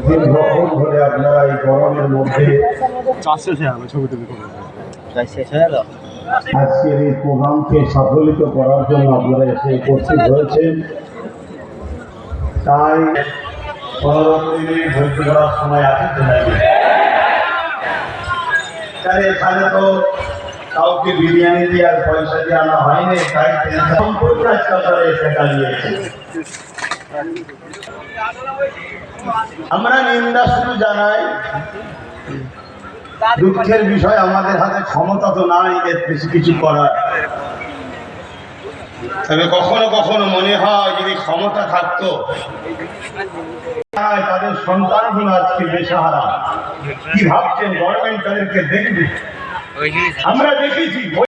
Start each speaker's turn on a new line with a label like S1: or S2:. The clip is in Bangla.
S1: দীর্ঘক্ষণ ধরে আপনারা এই গরমের মধ্যে আজকের এই প্রোগ্রামকে সাফল্যিত করার জন্য আপনারা এসে উপস্থিত হয়েছেন। তাই 15 মিনিট ভর্তি করার সময় আছে এখানে তো কাউকে বিরিয়ানি দিয়ে আর পয়সা দিয়ে আনা হয়নি, তাই সম্পর্কে আজকাল তারা এসে দাঁড়িয়েছে। আমরা নিন্দা শুধু জানাই, দুঃখের বিষয় আমাদের হাতে ক্ষমতা তো নাই এর বেশি কিছু করার। তবে কখনো কখনো মনে হয় যদি ক্ষমতা থাকতো, তাদের সন্তানগুলো আজকে বেসাহারা। কি ভাবছেন গভর্নমেন্ট তাদেরকে দেখবে? আমরা দেখেছি